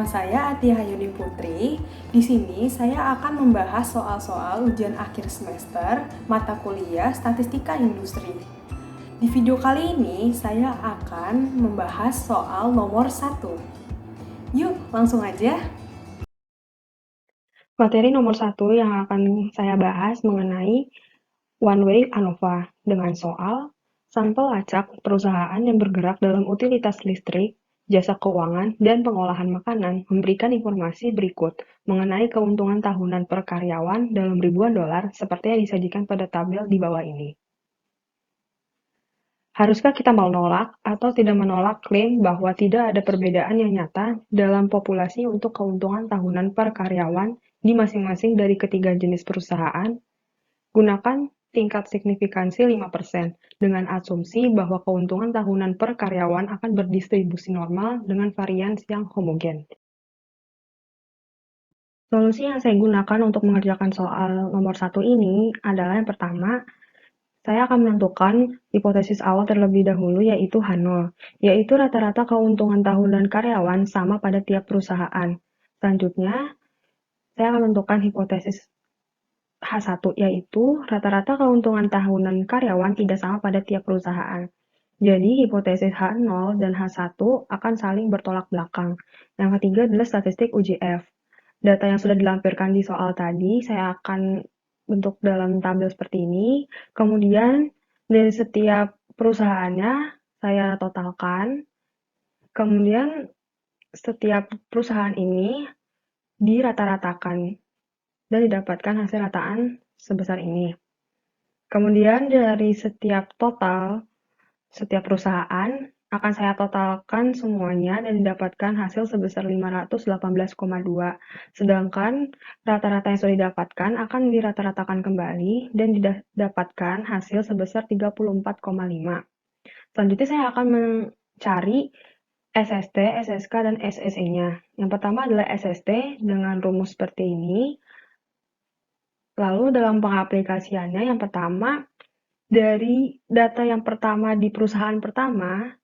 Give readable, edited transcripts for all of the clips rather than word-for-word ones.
saya Atia Hayuni Putri. Di sini saya akan membahas soal-soal ujian akhir semester mata kuliah Statistika Industri. Di video kali ini saya akan membahas soal nomor 1. Yuk, langsung aja. Materi nomor 1 yang akan saya bahas mengenai One Way ANOVA dengan soal sampel acak perusahaan yang bergerak dalam utilitas listrik, jasa keuangan, dan pengolahan makanan memberikan informasi berikut mengenai keuntungan tahunan per karyawan dalam ribuan dolar seperti yang disajikan pada tabel di bawah ini. Haruskah kita menolak atau tidak menolak klaim bahwa tidak ada perbedaan yang nyata dalam populasi untuk keuntungan tahunan per karyawan di masing-masing dari ketiga jenis perusahaan? Gunakan tingkat signifikansi 5% dengan asumsi bahwa keuntungan tahunan per karyawan akan berdistribusi normal dengan varians yang homogen. Solusi yang saya gunakan untuk mengerjakan soal nomor 1 ini adalah yang pertama, saya akan menentukan hipotesis awal terlebih dahulu yaitu H0, yaitu rata-rata keuntungan tahunan karyawan sama pada tiap perusahaan. Selanjutnya, saya akan menentukan hipotesis H1, yaitu rata-rata keuntungan tahunan karyawan tidak sama pada tiap perusahaan. Jadi, hipotesis H0 dan H1 akan saling bertolak belakang. Yang ketiga adalah statistik UJF. Data yang sudah dilampirkan di soal tadi, saya akan bentuk dalam tabel seperti ini. Kemudian, dari setiap perusahaannya, saya totalkan. Kemudian, setiap perusahaan ini dirata-ratakan dan didapatkan hasil rataan sebesar ini. Kemudian dari setiap perusahaan akan saya totalkan semuanya dan didapatkan hasil sebesar 518,2. Sedangkan rata-rata yang sudah didapatkan akan dirata-ratakan kembali dan didapatkan hasil sebesar 34,5. Selanjutnya saya akan mencari SST, SSK, dan SSE-nya. Yang pertama adalah SST dengan rumus seperti ini. Lalu dalam pengaplikasiannya yang pertama, dari data yang pertama di perusahaan pertama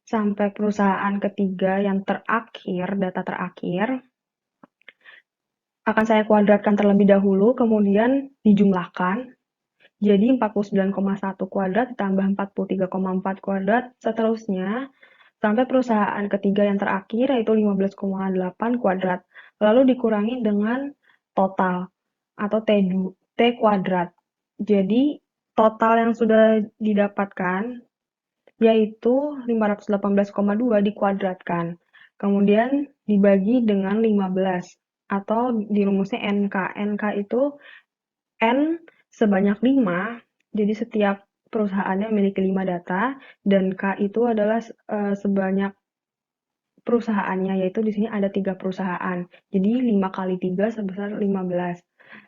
sampai perusahaan ketiga yang terakhir, data terakhir, akan saya kuadratkan terlebih dahulu, kemudian dijumlahkan. Jadi 49,1 kuadrat ditambah 43,4 kuadrat, seterusnya sampai perusahaan ketiga yang terakhir yaitu 15,8 kuadrat. Lalu dikurangi dengan total atau T kuadrat. Jadi total yang sudah didapatkan yaitu 518,2 dikuadratkan. Kemudian dibagi dengan 15 atau di rumusnya NK. NK itu N sebanyak 5, jadi setiap perusahaannya memiliki 5 data, dan K itu adalah sebanyak perusahaannya, yaitu di sini ada 3 perusahaan. Jadi 5 kali 3 sebesar 15.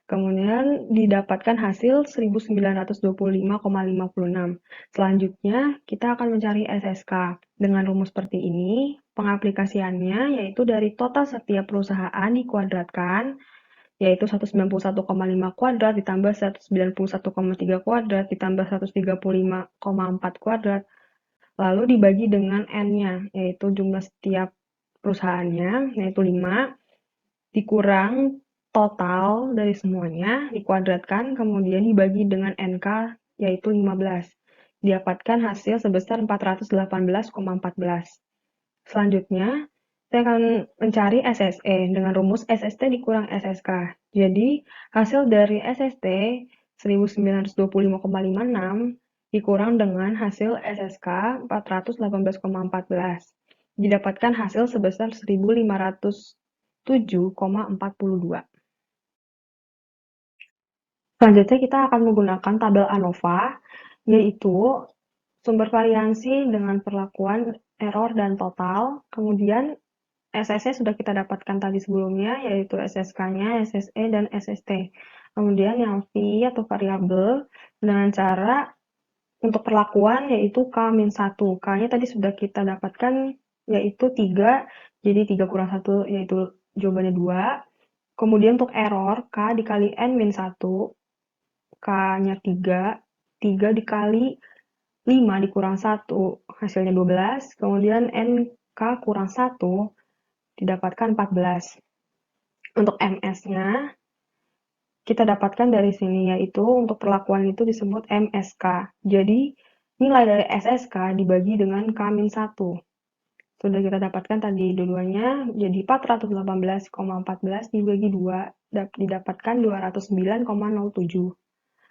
Kemudian didapatkan hasil 1925,56. Selanjutnya kita akan mencari SSK. Dengan rumus seperti ini, pengaplikasiannya yaitu dari total setiap perusahaan dikuadratkan, yaitu 191,5 kuadrat ditambah 191,3 kuadrat ditambah 135,4 kuadrat, lalu dibagi dengan N-nya, yaitu jumlah setiap perusahaannya, yaitu 5, dikurang total dari semuanya, dikuadratkan, kemudian dibagi dengan NK, yaitu 15. Didapatkan hasil sebesar 418,14. Selanjutnya, saya akan mencari SSE dengan rumus SST dikurang SSK. Jadi, hasil dari SST 1925,56 dikurang dengan hasil SSK 418,14. Didapatkan hasil sebesar 1507,42. Selanjutnya kita akan menggunakan tabel ANOVA, yaitu sumber variansi dengan perlakuan error dan total. Kemudian SSE sudah kita dapatkan tadi sebelumnya, yaitu SSK-nya, SSE, dan SST. Kemudian yang V atau variabel dengan cara untuk perlakuan yaitu K-1. K-nya tadi sudah kita dapatkan yaitu 3, jadi 3 kurang 1 yaitu jawabannya 2. Kemudian untuk error, K dikali N-1, K-nya 3, 3 dikali 5 dikurang 1, hasilnya 12. Kemudian NK kurang 1, didapatkan 14. Untuk MS-nya, kita dapatkan dari sini, yaitu untuk perlakuan itu disebut MSK. Jadi, nilai dari SSK dibagi dengan K-1. Sudah kita dapatkan tadi dua-duanya, jadi 418,14 dibagi 2, didapatkan 209,07.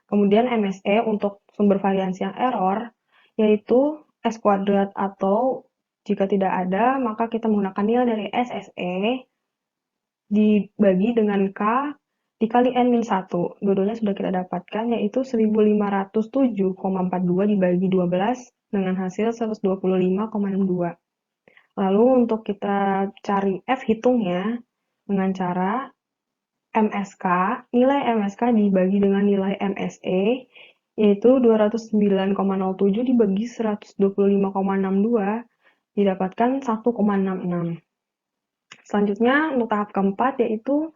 Kemudian MSE untuk sumber variansi yang error, yaitu S kuadrat atau jika tidak ada, maka kita menggunakan nilai dari SSE dibagi dengan K dikali N-1. Dua-duanya sudah kita dapatkan, yaitu 1507,42 dibagi 12 dengan hasil 125,62. Lalu untuk kita cari F hitungnya dengan cara MSK, nilai MSK dibagi dengan nilai MSE, yaitu 209,07 dibagi 125,62, didapatkan 1,66. Selanjutnya untuk tahap keempat, yaitu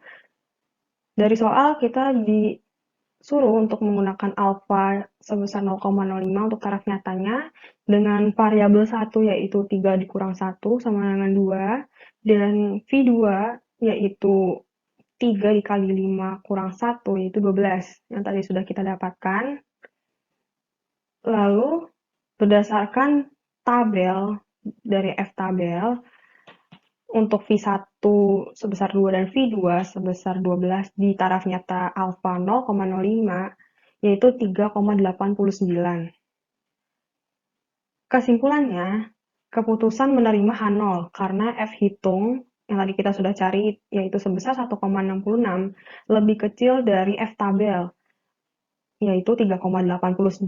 dari soal kita disuruh untuk menggunakan alfa sebesar 0,05 untuk taraf nyatanya dengan variabel 1 yaitu 3 dikurang 1 sama dengan 2 dan V2 yaitu 3 dikali 5 kurang 1 yaitu 12 yang tadi sudah kita dapatkan. Lalu berdasarkan tabel dari F-tabel, untuk V1 sebesar 2 dan V2 sebesar 12 di taraf nyata alfa 0,05 yaitu 3,89. Kesimpulannya, keputusan menerima H0 karena F hitung yang tadi kita sudah cari yaitu sebesar 1,66 lebih kecil dari F tabel yaitu 3,89.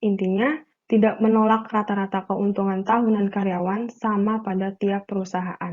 Intinya, tidak menolak rata-rata keuntungan tahunan karyawan sama pada tiap perusahaan.